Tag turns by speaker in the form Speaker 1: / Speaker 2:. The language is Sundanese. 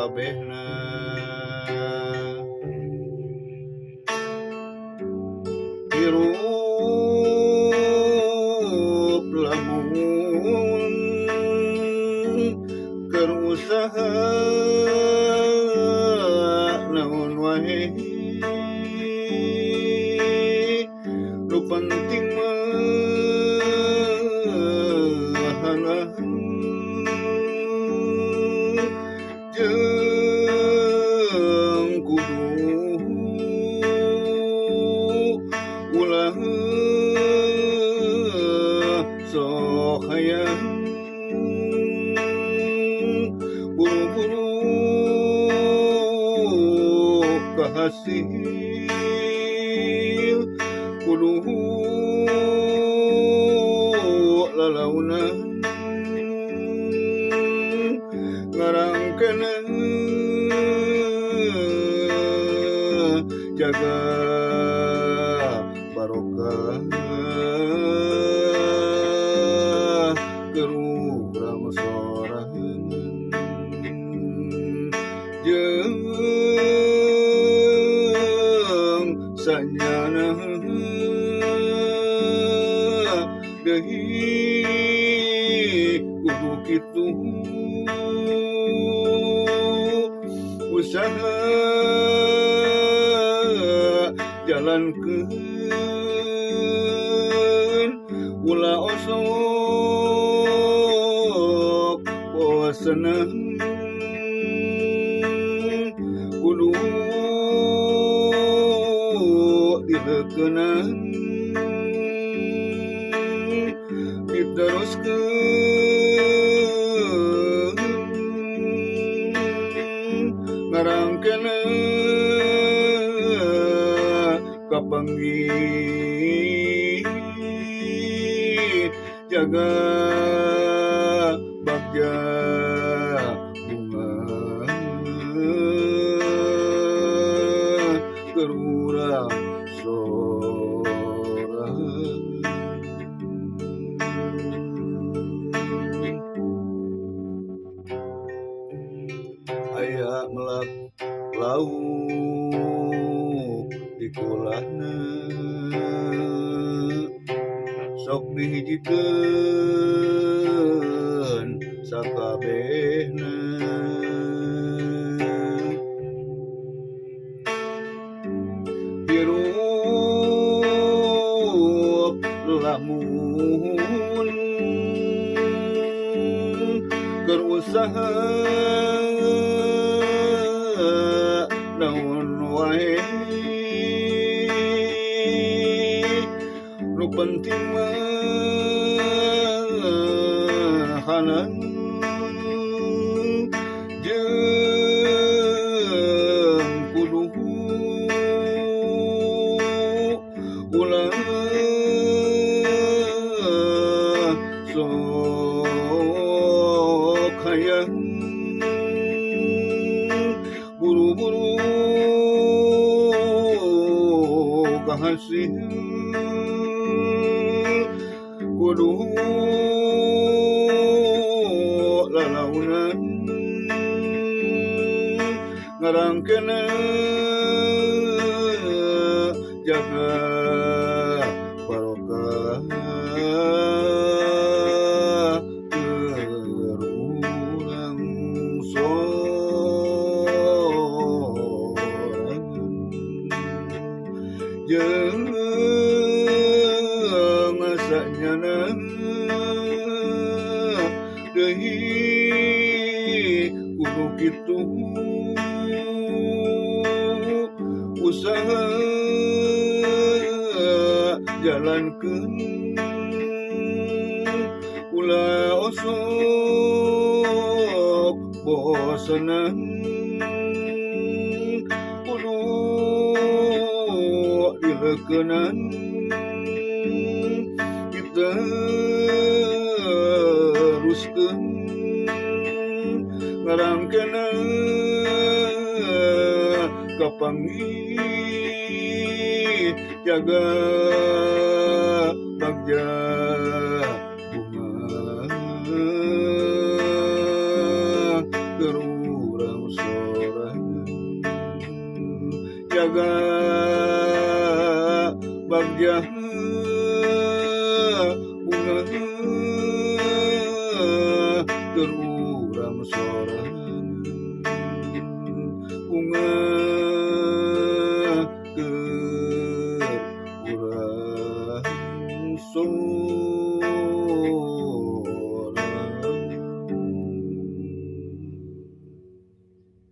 Speaker 1: sakabehna. Hirup lamun keur usaha naon wae nu penting mah jeung kudu ulah sok hayang buru-buru kahasil kudu lalaunan ngarangkeun jaga barokah keur urang sorangan jeung sanyana deui kudu kitu usaha jalankeun ulah osok bosenan kudu dileukeunnan diteruskeun ngarangkeun kapanggih jaga bagja bunga keur urang sorangan aya melak lauk di kulahna sok dihijikeun sakabehna hirup lamun keur usaha naon wae nu penting mah hanan jeung kudu ulah sok hayang buru-buru kahasil kudu lalaunan ngarangkeun jaga barokah keur urang sorangan jeung sanyana deui kudu kitu usaha jalankeun ulah osok bosenan kudu dileukeunnan teruskeun ngarangkeun kapanggih jaga bagja bunga keur urang jaga bagja bunga terurang sorangan bunga